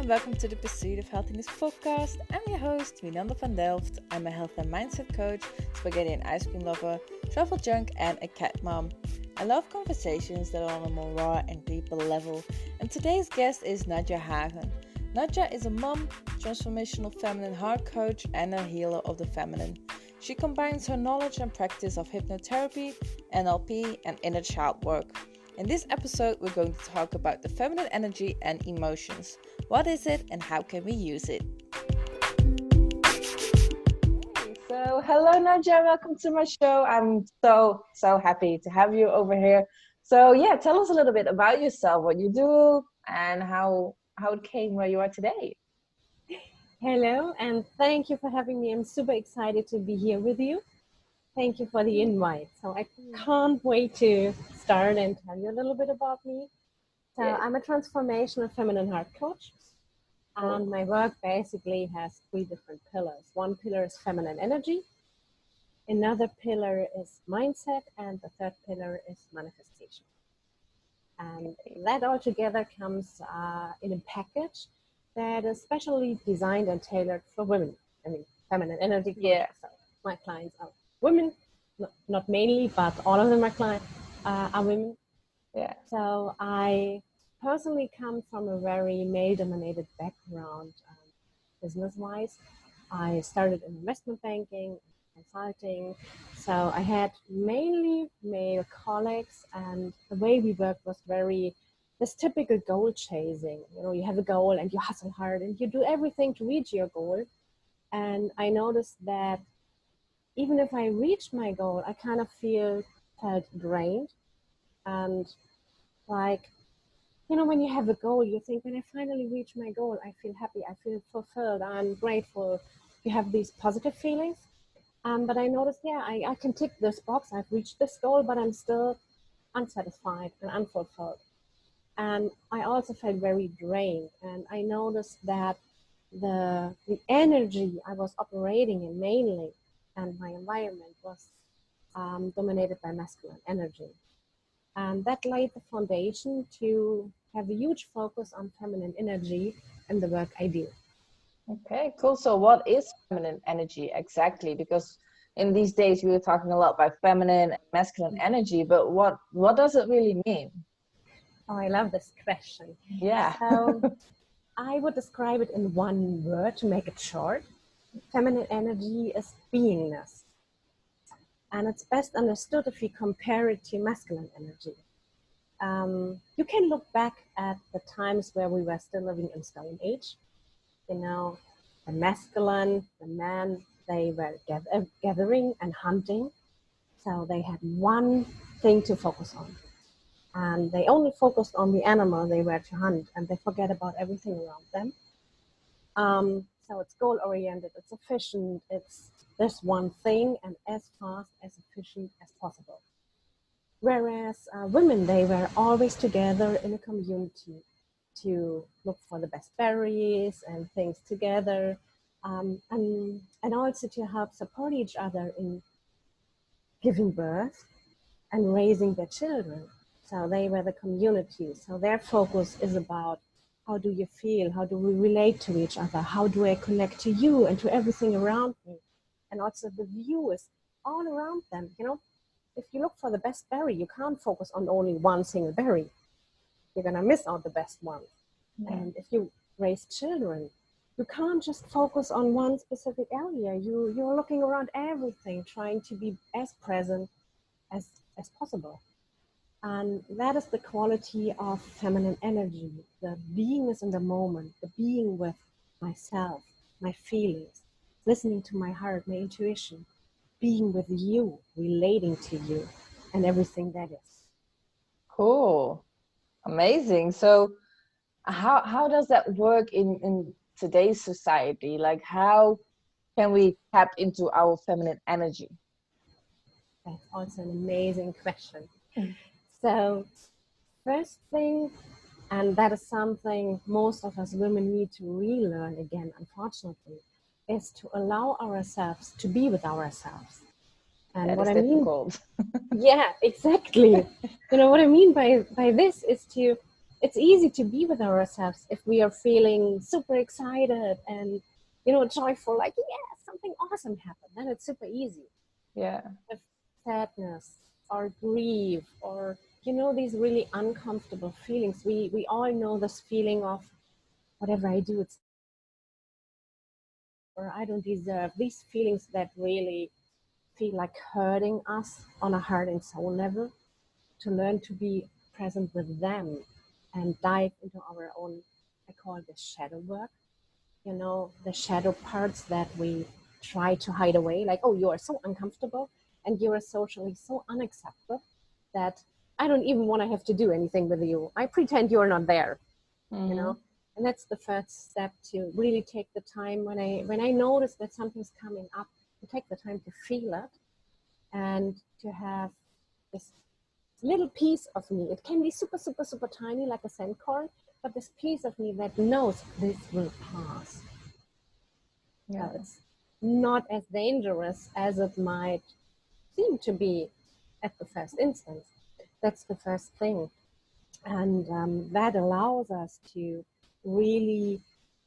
and welcome to the Pursuit of Healthiness Podcast. I'm your host, Minanda van Delft. I'm a health and mindset coach, spaghetti and ice cream lover, travel junk, and a cat mom. I love conversations that are on a more raw and deeper level, and today's guest is Nadja Hagen. Nadja is a mom, transformational feminine heart coach, and a healer of the feminine. She combines her knowledge and practice of hypnotherapy, NLP, and inner child work. In this episode, we're going to talk about the feminine energy and emotions. What is it and how can we use it? So, hello Nadja, welcome to my show. I'm so happy to have you over here. So tell us a little bit about yourself, what you do, and how it came where you are today. Hello, and thank you for having me. I'm super excited to be here with you. Thank you for the invite. So I can't wait to start and tell you a little bit about me. So I'm a transformational feminine heart coach, and my work basically has three different pillars. One pillar is feminine energy, another pillar is mindset, and the third pillar is manifestation. And that all together comes in a package that is specially designed and tailored for women. I mean, feminine energy. So my clients are women, not mainly, but all of them are women. Yeah. So I personally come from a very male-dominated background, business-wise. I started in investment banking, consulting. So I had mainly male colleagues, and the way we worked was this typical goal chasing. You know, you have a goal and you hustle hard and you do everything to reach your goal. And I noticed that even if I reached my goal, I kind of felt drained. And like, you know, when you have a goal, you think, when I finally reach my goal, I feel happy, I feel fulfilled, I'm grateful. You have these positive feelings. But I noticed, I can tick this box, I've reached this goal, but I'm still unsatisfied and unfulfilled. And I also felt very drained. And I noticed that the energy I was operating in mainly, and my environment was dominated by masculine energy. And that laid the foundation to have a huge focus on feminine energy in the work I do. Okay, cool. So what is feminine energy exactly? Because in these days we were talking a lot about feminine and masculine energy, but what does it really mean? Oh, I love this question. Yeah. So I would describe it in one word to make it short. Feminine energy is beingness. And it's best understood if we compare it to masculine energy. You can look back at the times where we were still living in Stone Age. You know, the masculine, the men, they were gathering and hunting. So they had one thing to focus on. And they only focused on the animal they were to hunt, and they forget about everything around them. So it's goal-oriented, it's efficient, it's this one thing, and as fast, as efficient as possible. Whereas women, they were always together in a community to look for the best berries and things together, and also to help support each other in giving birth and raising their children. So they were the community. So their focus is about, how do you feel? How do we relate to each other? How do I connect to you and to everything around me? And also the view is all around them. You know, if you look for the best berry, you can't focus on only one single berry. You're going to miss out the best one. Yeah. And if you raise children, you can't just focus on one specific area. You're looking around everything, trying to be as present as possible. And that is the quality of feminine energy, the beingness in the moment, the being with myself, my feelings, listening to my heart, my intuition, being with you, relating to you, and everything that is. Cool. Amazing. So how does that work in today's society? Like, how can we tap into our feminine energy? That's also an amazing question. So first thing, and that is something most of us women need to relearn again, unfortunately, is to allow ourselves to be with ourselves. And that what is I difficult. mean, yeah, exactly. You know what I mean by this is to it's easy to be with ourselves if we are feeling super excited and, joyful, like, yeah, something awesome happened. Then it's super easy. Yeah. If sadness or grief or, these really uncomfortable feelings, we all know this feeling of whatever I do, it's or I don't deserve, these feelings that really feel like hurting us on a heart and soul level. To learn to be present with them and dive into our own, I call it the shadow work, the shadow parts that we try to hide away, like, oh, you are so uncomfortable and you are socially so unacceptable that I don't even want to have to do anything with you. I pretend you're not there, Mm-hmm. and that's the first step, to really take the time when I notice that something's coming up, to take the time to feel it and to have this little piece of me. It can be super, super, super tiny, like a sand corn, but this piece of me that knows this will pass. Yeah. So it's not as dangerous as it might seem to be at the first instance. That's the first thing. And that allows us to really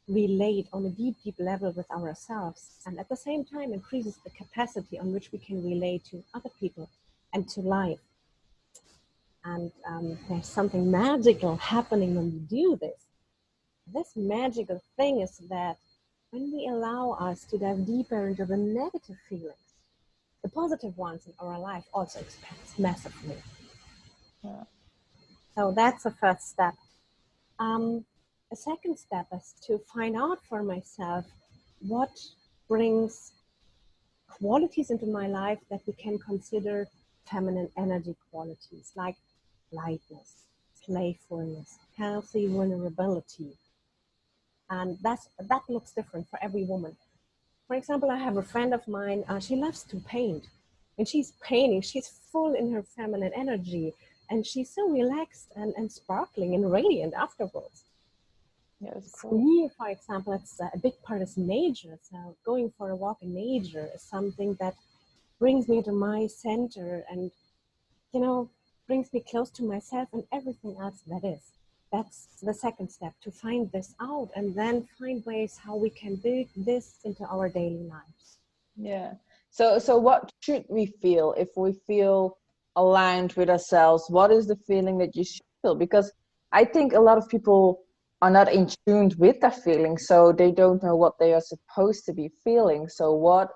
relate on a deep, deep level with ourselves. And at the same time, increases the capacity on which we can relate to other people and to life. And there's something magical happening when we do this. This magical thing is that when we allow us to dive deeper into the negative feelings, the positive ones in our life also expands massively. Yeah. So that's the first step. A second step is to find out for myself what brings qualities into my life that we can consider feminine energy qualities, like lightness, playfulness, healthy vulnerability. And that looks different for every woman. For example, I have a friend of mine, she loves to paint, and she's painting, she's full in her feminine energy, and she's so relaxed and sparkling and radiant afterwards. Yeah, it's For cool. me, for example, it's a big part is nature. So going for a walk in nature is something that brings me to my center and, brings me close to myself and everything else that is. That's the second step, to find this out and then find ways how we can build this into our daily lives. Yeah. So what should we feel if we feel aligned with ourselves? What is the feeling that you should feel? Because I think a lot of people are not in tune with their feelings, so they don't know what they are supposed to be feeling. So what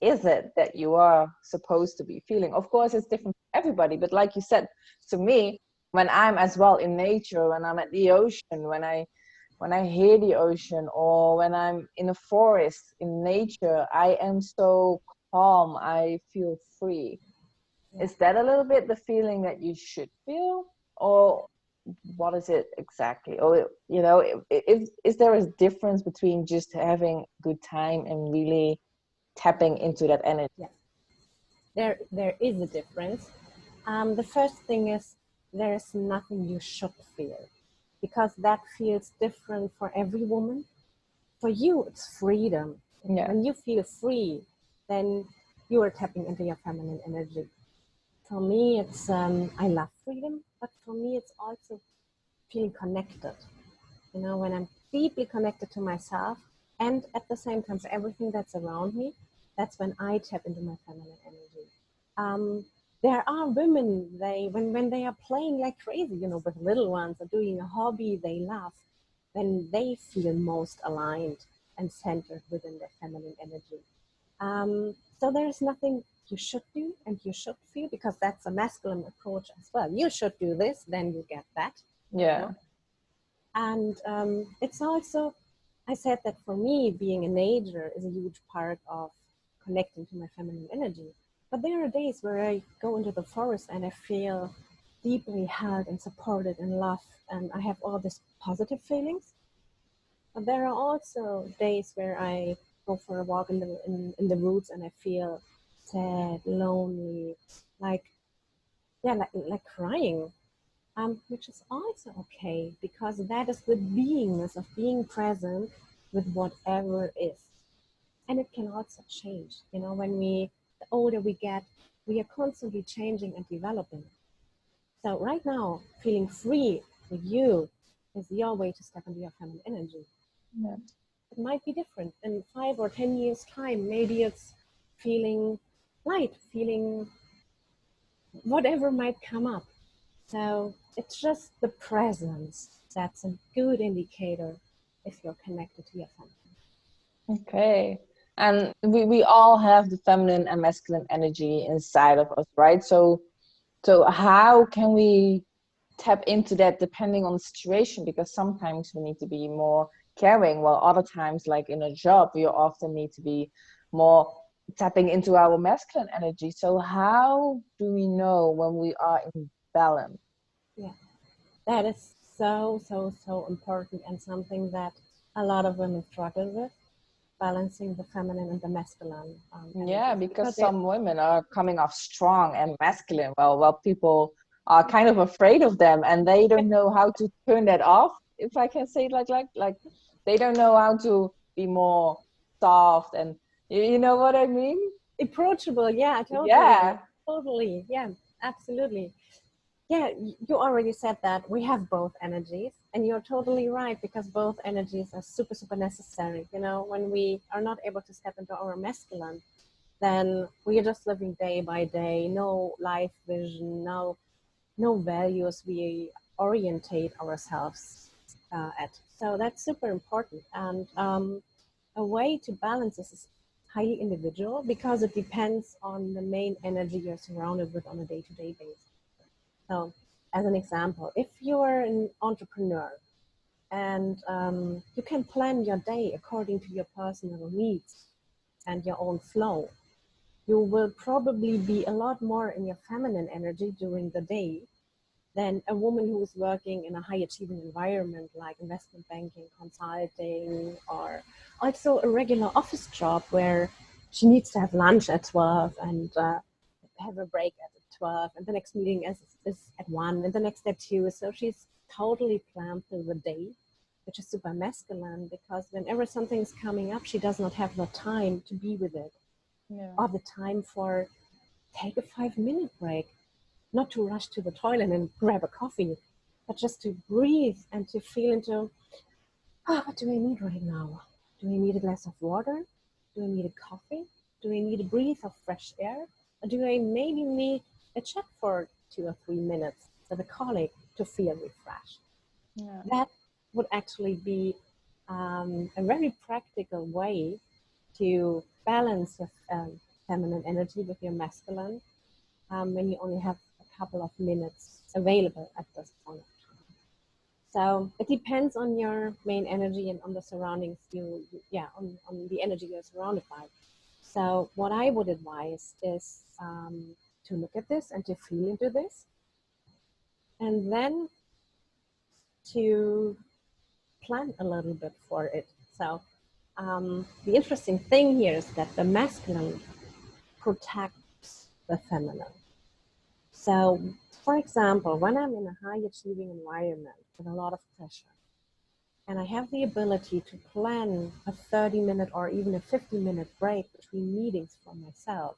is it that you are supposed to be feeling? Of course, it's different for everybody, but like you said, to me, when I'm as well in nature, when I'm at the ocean, when I hear the ocean, or when I'm in a forest in nature, I am so calm. I feel free. Yeah. Is that a little bit the feeling that you should feel? Or what is it exactly? Or, is there a difference between just having a good time and really tapping into that energy? Yeah. There is a difference. The first thing is, there is nothing you should feel, because that feels different for every woman. For you, it's freedom. Yeah. When you feel free, then you are tapping into your feminine energy. For me, it's I love freedom, but for me, it's also feeling connected. When I'm deeply connected to myself, and at the same time for everything that's around me, that's when I tap into my feminine energy. Um, there are women, when they are playing like crazy, with little ones, or doing a hobby they love, then they feel most aligned and centered within their feminine energy. So there's nothing you should do and you should feel, because that's a masculine approach as well. You should do this, then you get that. Yeah. And it's also, I said that for me, being a nature is a huge part of connecting to my feminine energy. But there are days where I go into the forest and I feel deeply held and supported and loved, and I have all these positive feelings. But there are also days where I go for a walk in the woods and I feel sad, lonely, like, yeah, like crying, which is also okay, because that is the beingness of being present with whatever is. And it can also change. The older we get, we are constantly changing and developing. So right now, feeling free for you is your way to step into your feminine energy. Yeah. It might be different in 5 or 10 years time. Maybe it's feeling light, feeling whatever might come up. So it's just the presence that's a good indicator if you're connected to your feminine. Okay. And we all have the feminine and masculine energy inside of us, right? So how can we tap into that depending on the situation? Because sometimes we need to be more caring, while other times, like in a job, we often need to be more tapping into our masculine energy. So how do we know when we are in balance? Yeah, that is so, so, so important, and something that a lot of women struggle with, balancing the feminine and the masculine Yeah, energies, because because they some women are coming off strong and masculine, while people are kind of afraid of them and they don't know how to turn that off, if I can say it like they don't know how to be more soft and you know what I mean? approachable. Yeah, totally, Yeah. totally. Yeah, absolutely. Yeah, you already said that we have both energies, and you're totally right, because both energies are super, super necessary. You know, when we are not able to step into our masculine, then we are just living day by day, no life vision, no values we orientate ourselves at. So that's super important. And a way to balance this is highly individual, because it depends on the main energy you're surrounded with on a day-to-day basis. So, as an example, if you're an entrepreneur and you can plan your day according to your personal needs and your own flow, you will probably be a lot more in your feminine energy during the day than a woman who is working in a high achieving environment like investment banking, consulting, or also a regular office job where she needs to have lunch at 12 and have a break at 12, and the next meeting is at 1, and the next at 2. So she's totally planned through the day, which is super masculine, because whenever something's coming up, she does not have the time to be with it, Yeah. or the time for take a 5-minute break, not to rush to the toilet and grab a coffee, but just to breathe and to feel into, what do I need right now? Do I need a glass of water? Do I need a coffee? Do I need a breath of fresh air? Or do I maybe need a chat for 2 or 3 minutes with a colleague to feel refreshed? Yeah. That would actually be a very practical way to balance your feminine energy with your masculine, when you only have a couple of minutes available at this point. So it depends on your main energy and on the surroundings on the energy you're surrounded by. So what I would advise is to look at this and to feel into this, and then to plan a little bit for it. So the interesting thing here is that the masculine protects the feminine. So, for example, when I'm in a high achieving environment with a lot of pressure, and I have the ability to plan a 30-minute or even a 50-minute break between meetings for myself,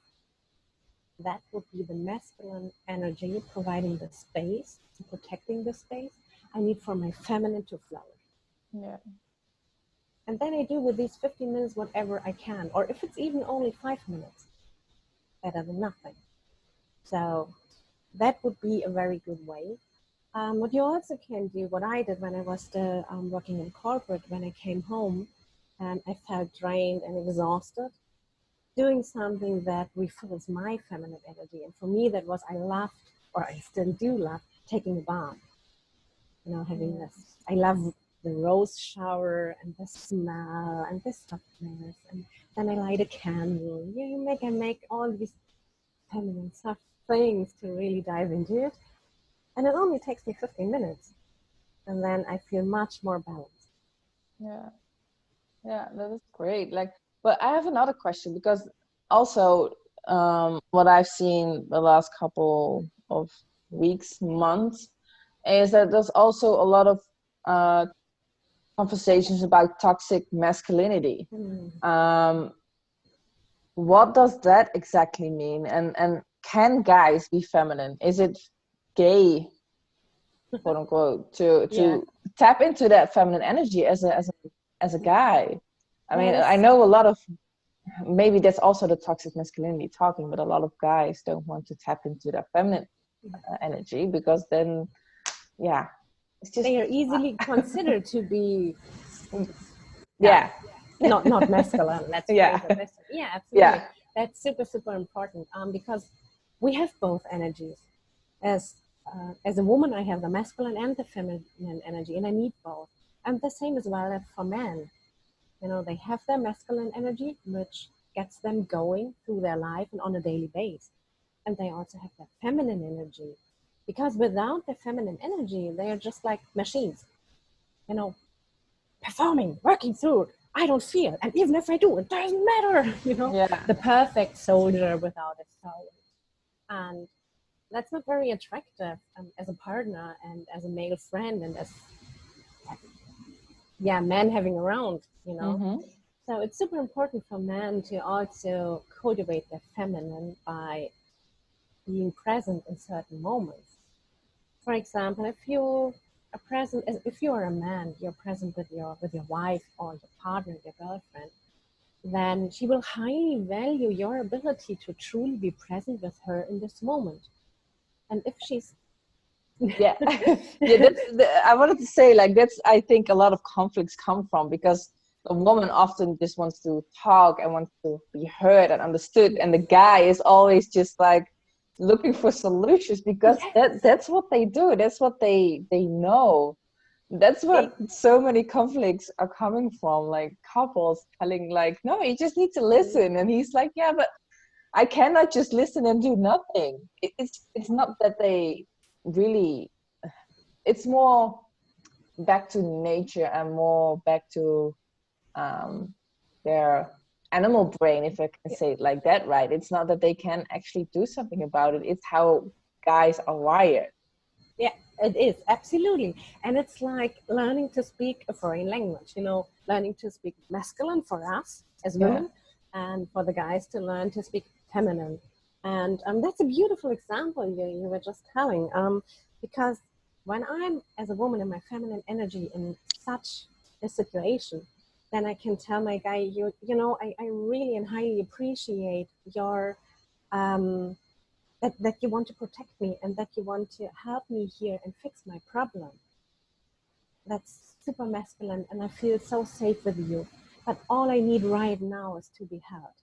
that would be the masculine energy providing the space and protecting the space I need for my feminine to flourish. Yeah. And then I do with these 15 minutes whatever I can, or if it's even only 5 minutes, better than nothing. So that would be a very good way. What you also can do, what I did when I was still working in corporate, when I came home and I felt drained and exhausted, doing something that refills my feminine energy. And for me, that was, I loved, or I still do love, taking a bath. You know, having this, I love the rose shower and the smell and the softness. And then I light a candle. I make all these feminine soft things to really dive into it. And it only takes me 15 minutes. And then I feel much more balanced. Yeah. Yeah, that is great. Like, but I have another question because also what I've seen the last couple of weeks, months, is that there's also a lot of uh, conversations about toxic masculinity. Um, what does that exactly mean? And can guys be feminine? Is it gay quote unquote, to Yeah, tap into that feminine energy as a guy. I mean, that I is, know a lot of, maybe that's also the toxic masculinity talking, but a lot of guys don't want to tap into that feminine energy, because then, yeah, it's just they are easily considered to be, yeah, yeah. not masculine. Let's Yeah, phrase it this way. Yeah, absolutely. yeah, That's super important. Because we have both energies. As a woman, I have the masculine and the feminine energy, and I need both. And the same as well for men. You know, they have their masculine energy, which gets them going through their life and on a daily basis. And they also have their feminine energy. Because without the feminine energy, they are just like machines, you know, performing, working through. I don't feel. And even if I do, it doesn't matter, yeah, the perfect soldier without a soul. And that's not very attractive as a partner and as a male friend and as, yeah, men having around. mm-hmm. So it's super important for men to also cultivate their feminine by being present in certain moments. For example, if you are a man, you're present with your wife or your partner, your girlfriend, then she will highly value your ability to truly be present with her in this moment. And if she's Yeah. Yeah, I wanted to say, like, that's, I think a lot of conflicts come from, because the woman often just wants to talk and wants to be heard and understood, and the guy is always just like looking for solutions, because yes, that's what they do, that's what they know. That's what so many conflicts are coming from, like couples telling, like, no, you just need to listen, and he's like, yeah, but I cannot just listen and do nothing. It's not that they really, it's more back to nature and more back to um, their animal brain, if I can say it like that, right? It's not that they can actually do something about it. It's how guys are wired. yeah, it is absolutely, and it's like learning to speak a foreign language. Learning to speak masculine for us as Yeah. women, and for the guys to learn to speak feminine. And that's a beautiful example you were just telling. Because when I'm as a woman in my feminine energy in such a situation, then I can tell my guy, I really and highly appreciate your um, that you want to protect me and that you want to help me here and fix my problem. That's super masculine, and I feel so safe with you. But all I need right now is to be heard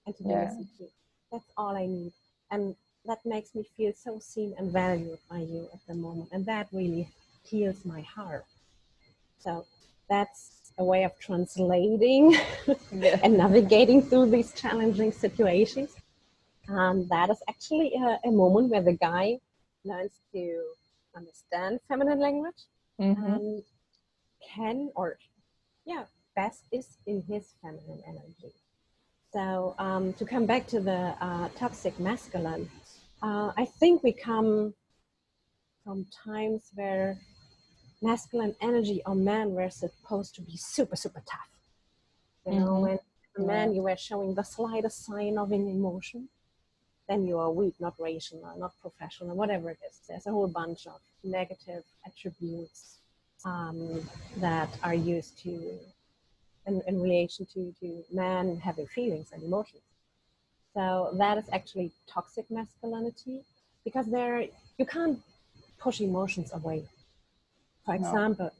and to be Yeah. listened to. That's all I need. And that makes me feel so seen and valued by you at the moment. And that really heals my heart. So that's a way of translating Yeah. and navigating through these challenging situations. And that is actually a moment where the guy learns to understand feminine language Mm-hmm. and can, or yeah, best is in his feminine energy. So to come back to the toxic masculine, I think we come from times where masculine energy or men were supposed to be super tough. Mm-hmm. When a Yeah. man, you were showing the slightest sign of an emotion, then you are weak, not rational, not professional, whatever it is. There's a whole bunch of negative attributes that are used to in relation to man having feelings and emotions. So that is actually toxic masculinity, because you can't push emotions away. For No. example,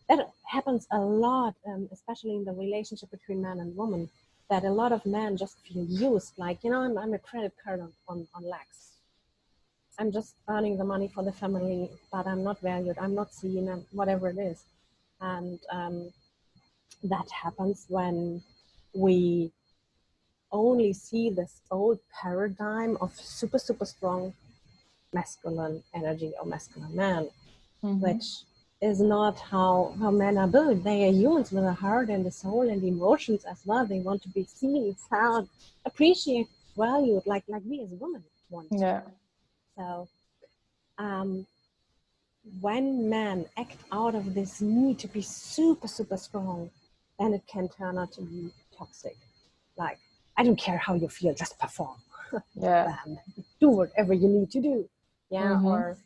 that happens a lot, especially in the relationship between man and woman, that a lot of men just feel used, like, I'm a credit card on legs. I'm just earning the money for the family, but I'm not valued, I'm not seen, and whatever it is. And that happens when we only see this old paradigm of super strong masculine energy or masculine man, Mm-hmm. which is not how men are built. They are humans with a heart and a soul and emotions as well. They want to be seen, felt, appreciated, valued, like we as women want to. Yeah. So um, when men act out of this need to be super strong, then it can turn out to be toxic. Like, I don't care how you feel, just perform. Yeah. Do whatever you need to do. Yeah, Mm-hmm. or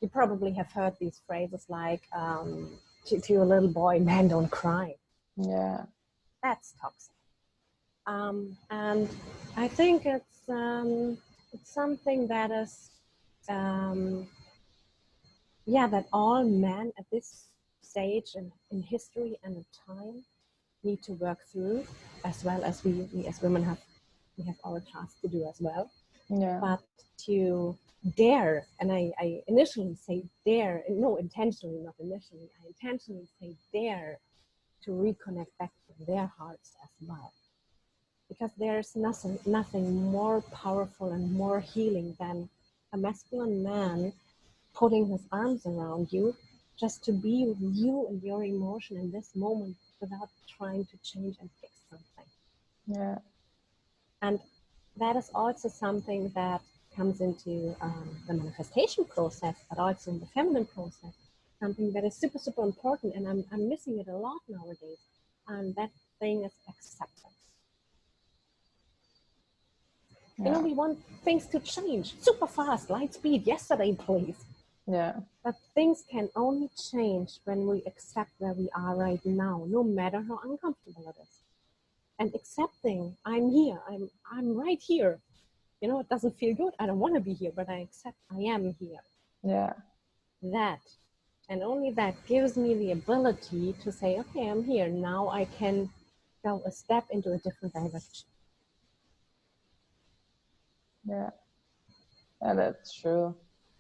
You probably have heard these phrases like, to a little boy, man, don't cry. Yeah. That's toxic. And I think it's something that is, that all men at this stage in history and in time need to work through, as well as we as women we have our task to do as well. Yeah. But to dare, and I initially say dare, no, intentionally, not initially, I intentionally say dare to reconnect back to their hearts as well. Because there's nothing more powerful and more healing than a masculine man putting his arms around you, just to be with you and your emotion in this moment without trying to change and fix something. Yeah. And that is also something that comes into the manifestation process, but also in the feminine process, something that is super, super important. And I'm missing it a lot nowadays. And that thing is acceptance. Yeah. You know, we want things to change super fast, light speed, yesterday, please. Yeah. But things can only change when we accept where we are right now, no matter how uncomfortable it is. And accepting, I'm here, I'm right here. You know, it doesn't feel good. I don't want to be here, but I accept I am here. Yeah. That, and only that, gives me the ability to say, okay, I'm here. Now I can go a step into a different direction. Yeah. Yeah, that's true.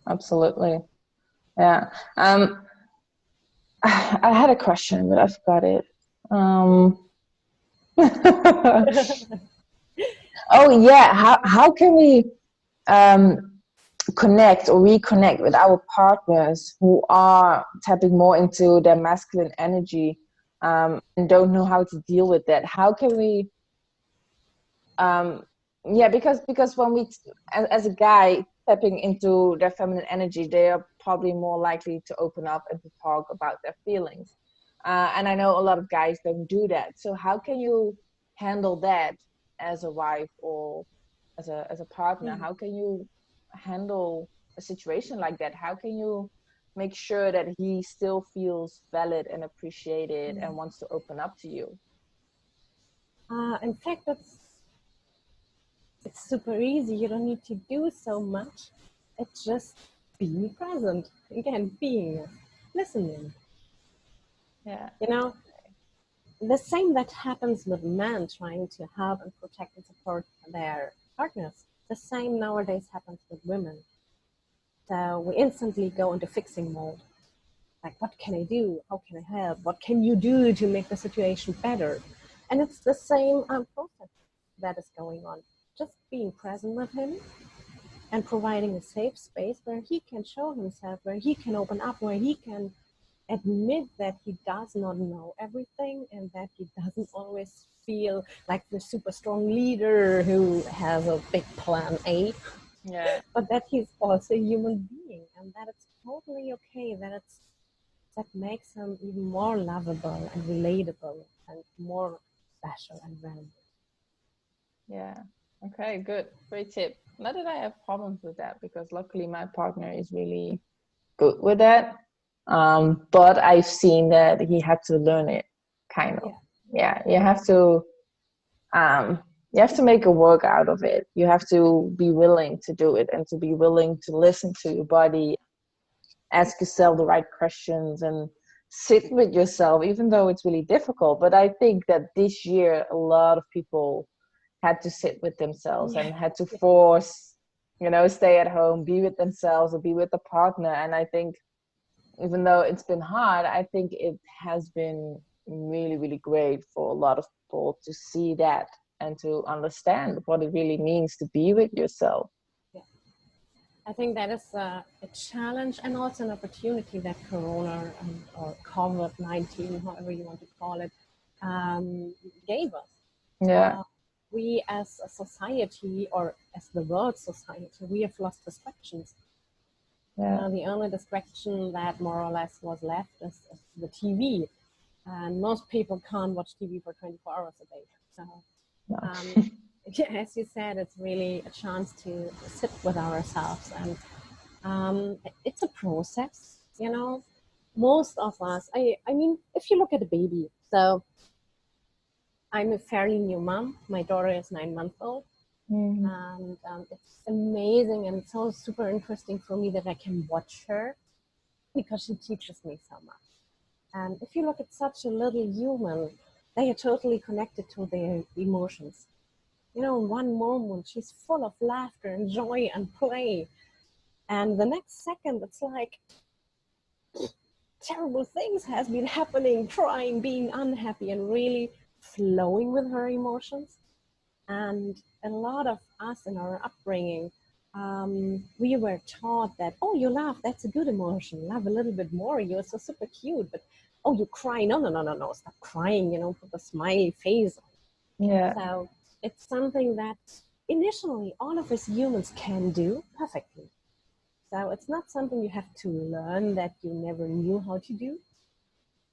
Absolutely. Yeah. I had a question, but I forgot it. Oh yeah. How can we connect or reconnect with our partners who are tapping more into their masculine energy, and don't know how to deal with that? How can we because when we as a guy tapping into their feminine energy, they are probably more likely to open up and to talk about their feelings, and I know a lot of guys don't do that. So how can you handle that as a wife or as a partner? How can you handle a situation like that? How can you make sure that he still feels valid and appreciated and wants to open up to you? In fact, it's super easy. You don't need to do so much. It's just being present. Again, being, listening. Yeah. You know, the same that happens with men trying to help and protect and support their partners. The same nowadays happens with women. So we instantly go into fixing mode. Like, what can I do? How can I help? What can you do to make the situation better? And it's the same process that is going on. Just being present with him and providing a safe space where he can show himself, where he can open up, where he can admit that he does not know everything and that he doesn't always feel like the super strong leader who has a big plan A. Yeah. But that he's also a human being, and that it's totally okay, that makes him even more lovable and relatable and more special and valuable. Yeah. Okay, good. Great tip. Not that I have problems with that, because luckily my partner is really good with that. But I've seen that he had to learn it, kind of. Yeah, you have to make a work out of it. You have to be willing to do it and to be willing to listen to your body, ask yourself the right questions, and sit with yourself, even though it's really difficult. But I think that this year a lot of people had to sit with themselves and had to force, stay at home, be with themselves or be with a partner. And I think even though it's been hard, I think it has been really, really great for a lot of people to see that and to understand what it really means to be with yourself. Yeah. I think that is a challenge and also an opportunity that Corona or COVID-19, however you want to call it, gave us. Yeah. We as a society, or as the world society, we have lost distractions. Yeah. The only distraction that more or less was left is the TV. And most people can't watch TV for 24 hours a day. So, as you said, it's really a chance to sit with ourselves and It's a process, you know. Most of us, I mean, if you look at a baby, so I'm a fairly new mom. My daughter is 9 months old. Mm-hmm. And it's amazing and so super interesting for me that I can watch her because she teaches me so much. And if you look at such a little human, they are totally connected to their emotions. You know, in one moment, she's full of laughter and joy and play. And the next second, it's like terrible things has been happening, crying, being unhappy, and really flowing with her emotions. And a lot of us in our upbringing, we were taught that, oh, you laugh, that's a good emotion. Laugh a little bit more. You're so super cute. But, oh, you cry. No, no, no, no, no. Stop crying. You know, put a smiley face on. Yeah. So it's something that initially all of us humans can do perfectly. So it's not something you have to learn that you never knew how to do.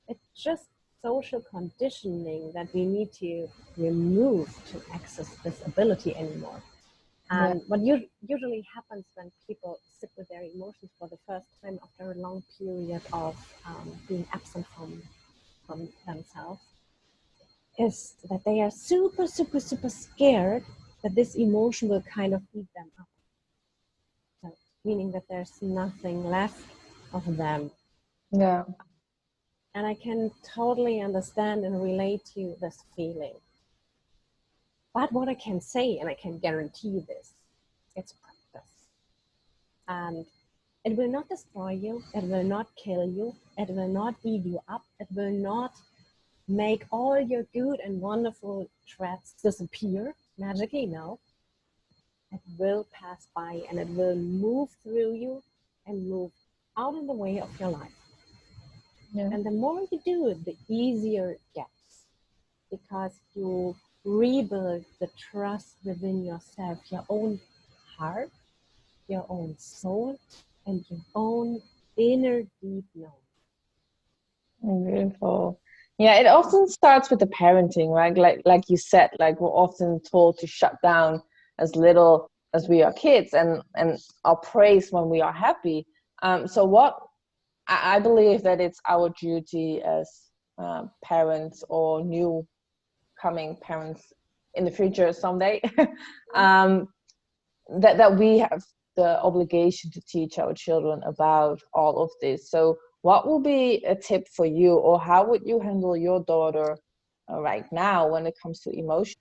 It's just social conditioning that we need to remove to access this ability anymore. Yeah. And what usually happens when people sit with their emotions for the first time after a long period of being absent from themselves is that they are super, super, super scared that this emotion will kind of eat them up. So, meaning that there's nothing left of them. Yeah. And I can totally understand and relate to this feeling. But what I can say, and I can guarantee you this, it's practice. And it will not destroy you, it will not kill you, it will not eat you up, it will not make all your good and wonderful traits disappear magically, no. It will pass by and it will move through you and move out of the way of your life. Yeah. And the more you do it, the easier it gets because you rebuild the trust within yourself, your own heart, your own soul, and your own inner deep knowing. Beautiful. Yeah, it often starts with the parenting, right? Like you said, like we're often told to shut down as little as we are kids and are praised when we are happy. So what I believe that it's our duty as parents or new coming parents in the future someday, um, that we have the obligation to teach our children about all of this. So what will be a tip for you, or how would you handle your daughter right now when it comes to emotion?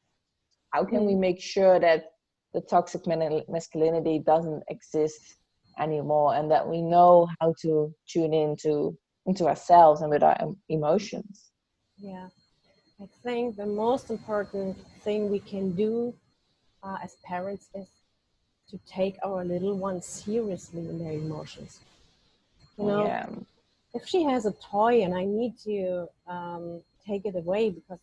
How can we make sure that the toxic masculinity doesn't exist anymore, and that we know how to tune into ourselves and with our emotions? Yeah, I think the most important thing we can do as parents is to take our little ones seriously in their emotions. You know, Yeah. if she has a toy and I need to take it away because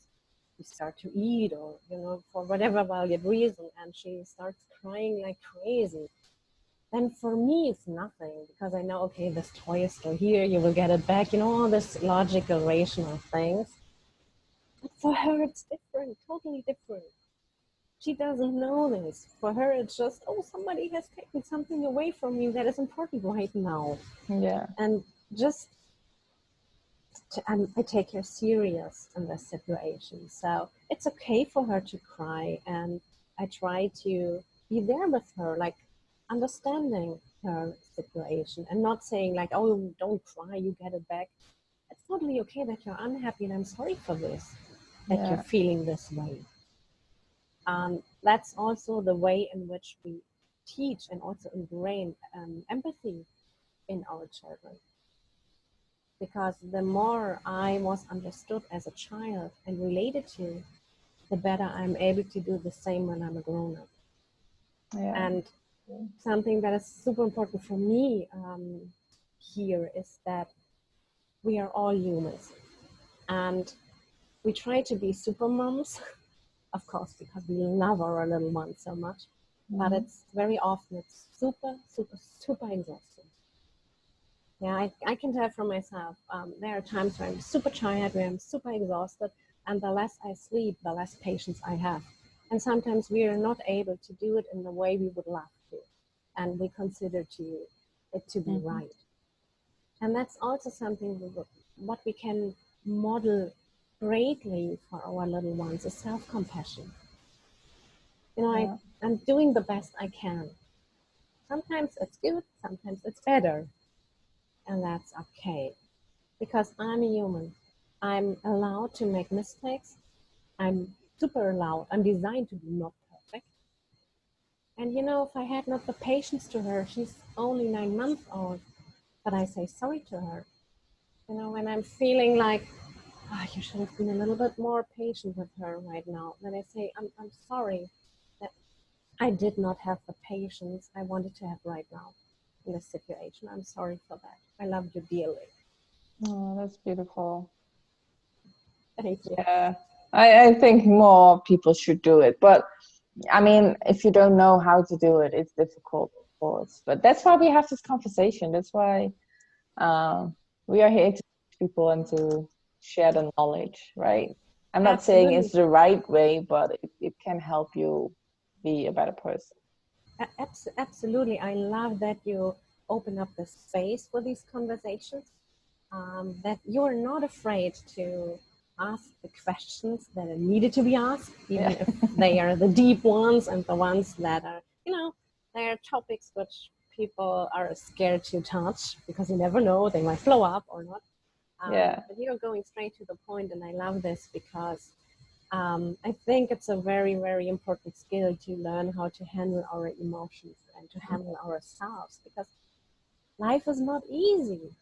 we start to eat or, you know, for whatever valid reason, and she starts crying like crazy, then for me it's nothing because I know, okay, this toy is still here, you will get it back, you know, all this logical, rational things. But for her, it's different, totally different. She doesn't know this. For her, it's just, oh, somebody has taken something away from me that is important right now. Yeah. And just, I take her serious in this situation. So it's okay for her to cry. And I try to be there with her, like understanding her situation and not saying like, oh, don't cry, you get it back. It's totally okay that you're unhappy and I'm sorry for this, that you're Yeah. feeling this way. That's also the way in which we teach and also ingrain empathy in our children. Because the more I was understood as a child and related to, the better I'm able to do the same when I'm a grown up. Yeah. And something that is super important for me here is that we are all humans. And we try to be super moms, of course, because we love our little ones so much. But it's very often it's super, super, super exhausting. Yeah, I can tell from myself. There are times where I'm super tired, where I'm super exhausted, and the less I sleep, the less patience I have. And sometimes we are not able to do it in the way we would love to, and we consider to it to be right. And that's also something what we can model greatly for our little ones is self-compassion. I'm doing the best I can. Sometimes it's good, sometimes it's better. And that's okay. Because I'm a human. I'm allowed to make mistakes. I'm super allowed. I'm designed to be not perfect. And if I had not the patience to her, she's only 9 months old, but I say sorry to her. When I'm feeling like, you should have been a little bit more patient with her right now. Then I say, I'm sorry that I did not have the patience I wanted to have right now in this situation. I'm sorry for that. I love you dearly. Oh, that's beautiful. Thank you. Yeah, I think more people should do it. But I mean, if you don't know how to do it, it's difficult, of course. But that's why we have this conversation. That's why we are here to teach people and to share the knowledge, right? I'm not saying it's the right way, but it can help you be a better person. Absolutely. I love that you open up the space for these conversations, that you're not afraid to ask the questions that are needed to be asked, even if they are the deep ones and the ones that are, they are topics which people are scared to touch because you never know, they might flow up or not. But you're going straight to the point, and I love this because I think it's a very, very important skill to learn how to handle our emotions and to handle ourselves, because life is not easy.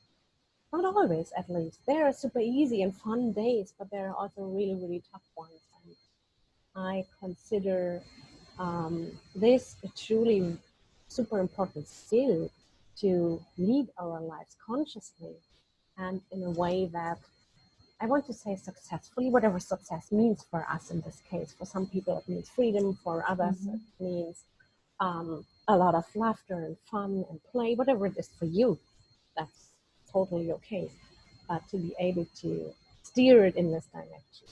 Not always, at least. There are super easy and fun days, but there are also really, really tough ones. And I consider this a truly super important skill to lead our lives consciously and in a way that I want to say successfully, whatever success means for us in this case. For some people, it means freedom. For others, it means a lot of laughter and fun and play, whatever it is for you. That's totally okay. But to be able to steer it in this direction.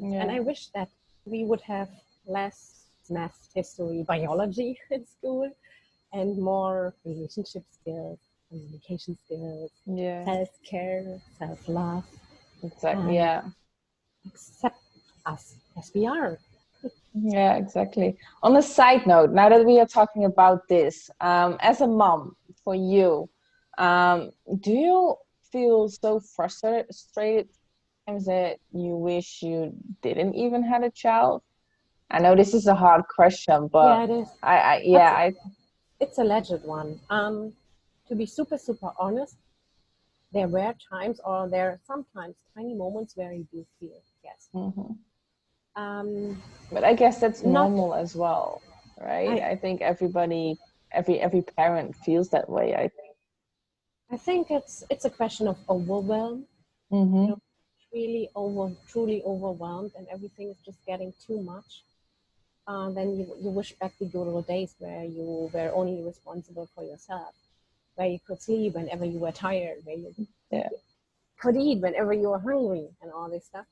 And I wish that we would have less math, history, biology in school and more relationship skills, communication skills, self-care, self-love. Exactly. Accept us as we are. Yeah, exactly. On a side note, now that we are talking about this, as a mom, for you, do you feel so frustrated times that you wish you didn't even had a child? I know this is a hard question, but it is. It's a legit one. To be super, super honest, there were times, or there are sometimes tiny moments where you do feel, yes. But I guess that's normal as well, right? I think everybody, every parent feels that way. I think it's a question of overwhelm. Really truly overwhelmed, and everything is just getting too much. Then you wish back the good old days where you were only responsible for yourself, where you could sleep whenever you were tired, where you could eat whenever you were hungry, and all this stuff.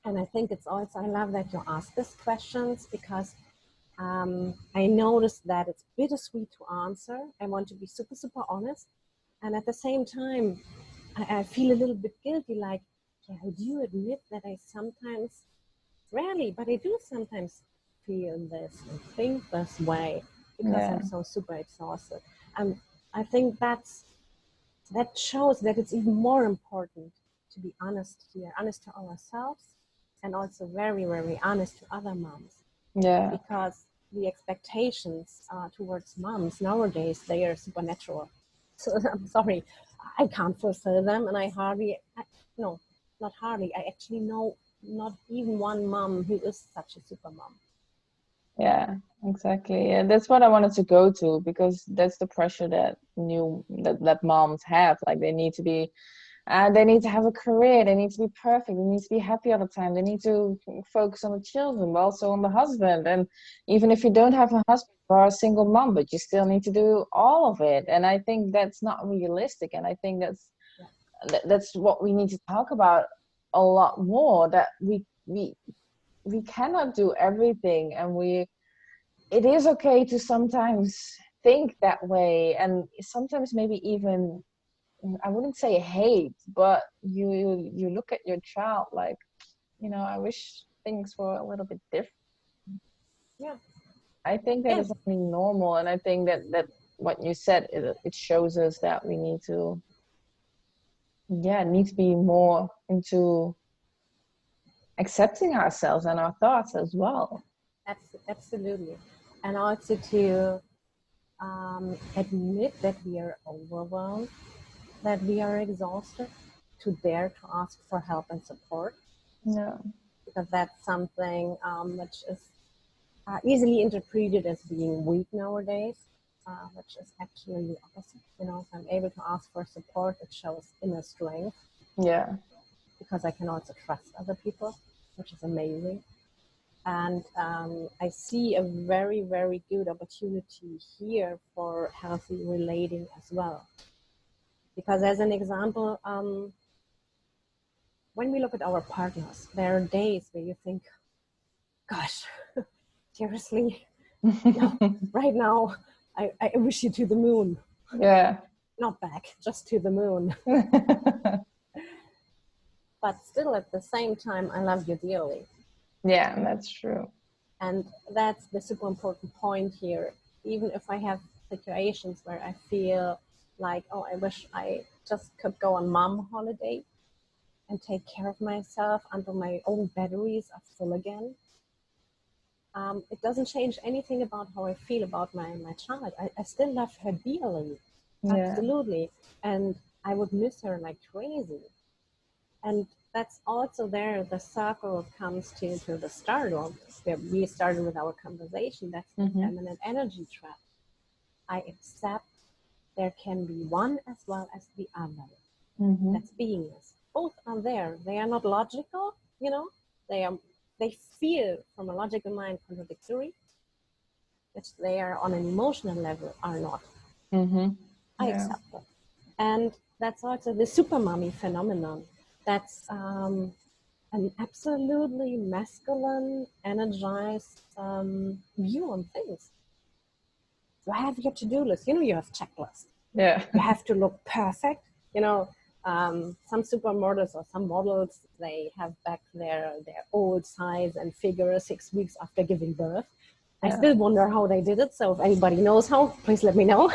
And I think it's also, I love that you ask these questions, because I noticed that it's bittersweet to answer. I want to be super, super honest. And at the same time, I feel a little bit guilty, like, I do admit that I sometimes, rarely, but I do sometimes feel this and think this way because I'm so super exhausted. And I think that shows that it's even more important to be honest here, honest to ourselves, and also very, very honest to other moms. Because the expectations towards moms nowadays, they are supernatural. So I'm sorry, I can't fulfill them, and I actually know not even one mom who is such a super mom. Yeah, exactly. And that's what I wanted to go to, because that's the pressure that moms have. Like they need to have a career, they need to be perfect, they need to be happy all the time, they need to focus on the children, but also on the husband. And even if you don't have a husband or a single mom, but you still need to do all of it. And I think that's not realistic. And I think that's what we need to talk about a lot more, that we cannot do everything, and it is okay to sometimes think that way, and sometimes maybe even, I wouldn't say hate, but you look at your child like, I wish things were a little bit different. Yeah. I think that is Yes. only normal, and I think that what you said, it shows us that we need to be more into accepting ourselves and our thoughts as well. Absolutely. And also to admit that we are overwhelmed, that we are exhausted, to dare to ask for help and support, Yeah. because that's something which is easily interpreted as being weak nowadays, which is actually the opposite. If I'm able to ask for support, it shows inner strength, Yeah. because I can also trust other people, which is amazing. And I see a very, very good opportunity here for healthy relating as well. Because as an example, when we look at our partners, there are days where you think, gosh, seriously, no, right now, I wish you to the moon. Yeah. Not back, just to the moon. But still, at the same time, I love you dearly. Yeah, that's true. And that's the super important point here. Even if I have situations where I feel like, oh, I wish I just could go on mom holiday and take care of myself until my own batteries are full again. It doesn't change anything about how I feel about my child. I still love her dearly, Yeah. absolutely. And I would miss her like crazy. And that's also there, the circle comes to the start of where we started with our conversation. That's the feminine energy trap. I accept there can be one as well as the other. That's beingness. Both are there. They are not logical, they feel from a logical mind contradictory, which they are on an emotional level are not. I accept that. And that's also the super mommy phenomenon. That's an absolutely masculine, energized view on things. You have your to-do list. You have checklists. Yeah. You have to look perfect. Some supermodels or some models, they have back their old size and figure 6 weeks after giving birth. I still wonder how they did it. So if anybody knows how, please let me know.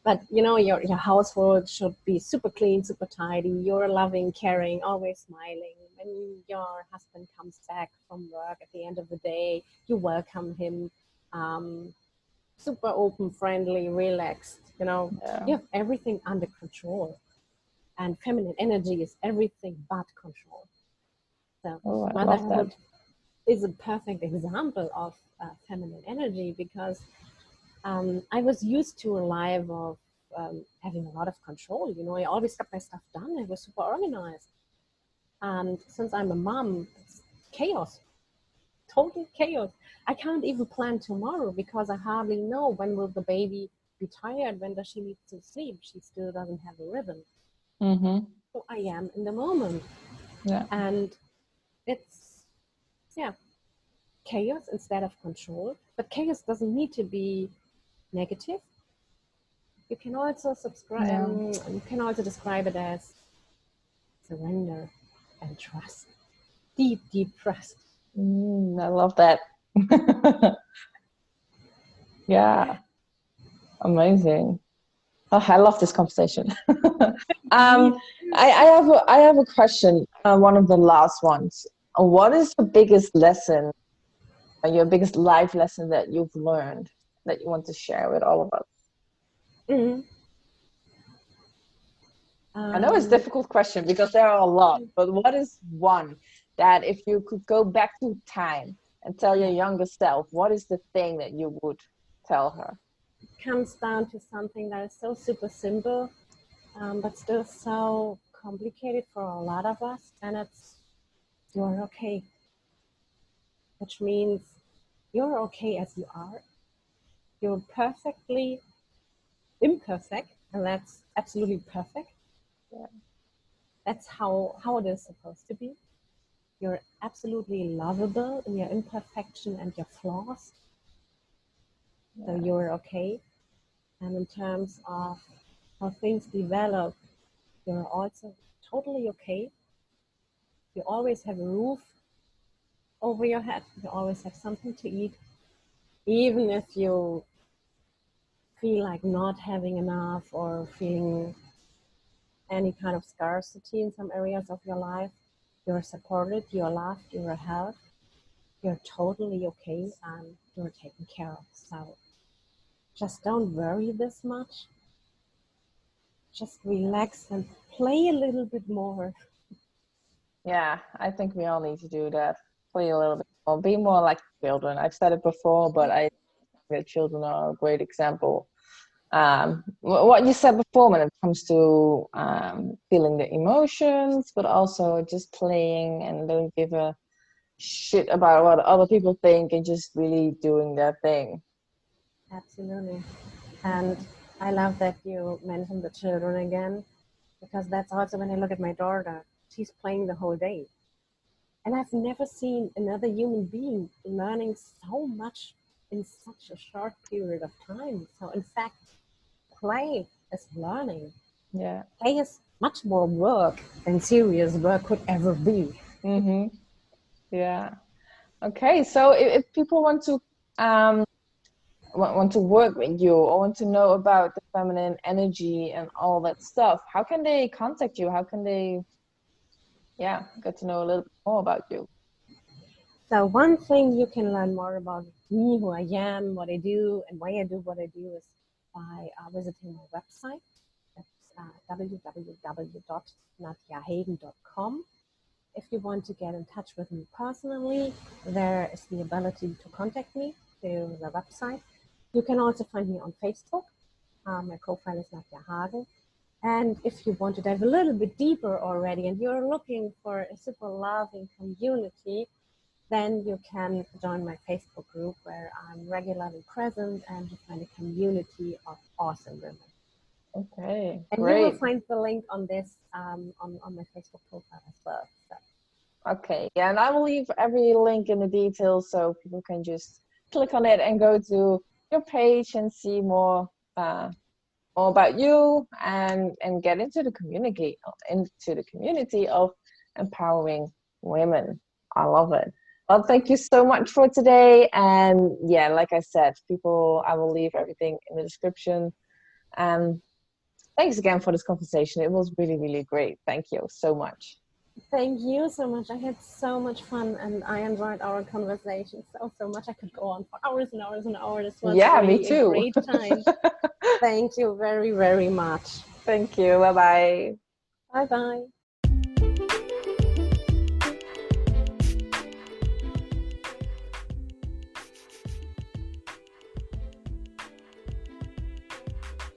But your household should be super clean, super tidy. You're loving, caring, always smiling. When your husband comes back from work at the end of the day, you welcome him. Super open, friendly, relaxed. You have everything under control. And feminine energy is everything but control. So motherhood is a perfect example of feminine energy, because I was used to a life of having a lot of control. I always got my stuff done. I was super organized. And since I'm a mom, it's chaos, total chaos. I can't even plan tomorrow because I hardly know when will the baby be tired, when does she need to sleep. She still doesn't have a rhythm. So I am in the moment. Yeah. And it's, chaos instead of control. But chaos doesn't need to be negative. You can also you can also describe it as surrender and trust. Deep, deep trust. I love that. Yeah. Amazing. Oh, I love this conversation. I have a question, one of the last ones. What is the biggest lesson, your biggest life lesson that you've learned that you want to share with all of us? Mm-hmm. I know it's a difficult question because there are a lot, but what is one that if you could go back to time and tell your younger self, what is the thing that you would tell her? It comes down to something that is so super simple, but still so complicated for a lot of us, and it's you're okay. Which means you're okay as you are. You're perfectly imperfect, and that's absolutely perfect. Yeah. That's how it is supposed to be. You're absolutely lovable in your imperfection and your flaws. So you're okay. And in terms of how things develop, you're also totally okay. You always have a roof over your head. You always have something to eat. Even if you feel like not having enough or feeling any kind of scarcity in some areas of your life, you're supported, you're loved, you're held, you're totally okay, and you're taken care of. So just don't worry this much. Just relax and play a little bit more. Yeah, I think we all need to do that. Play a little bit more, be more like children. I've said it before, but I think that children are a great example. What you said before when it comes to feeling the emotions, but also just playing and don't give a shit about what other people think and just really doing their thing. Absolutely. And I love that you mentioned the children again, because that's also when I look at my daughter. She's playing the whole day. And I've never seen another human being learning so much in such a short period of time. So in fact, play is learning. Yeah. Play is much more work than serious work could ever be. Mm-hmm. Yeah. Okay. So if people want to want to work with you or want to know about the feminine energy and all that stuff, how can they contact you? How can they get to know a little bit more about you? So one thing you can learn more about me, who I am, what I do, and why I do what I do is by visiting my website. That's www.nadjahagen.com. If you want to get in touch with me personally, there is the ability to contact me through the website. You can also find me on Facebook. My profile is Nadja Hagen. And if you want to dive a little bit deeper already and you're looking for a super loving community, then you can join my Facebook group where I'm regularly present and you find a community of awesome women. Okay, and great. You will find the link on this on my Facebook profile as well. So. Okay, yeah, and I will leave every link in the details so people can just click on it and go to your page and see more about you and get into the community of empowering women. I love it. Well, thank you so much for today. And yeah, like I said, I will leave everything in the description. Thanks again for this conversation. It was really, really great. Thank you so much. Thank you so much. I had so much fun and I enjoyed our conversation so much. I could go on for hours and hours and hours. This was really me too. A great time. Thank you very, very much. Thank you. Bye-bye. Bye-bye.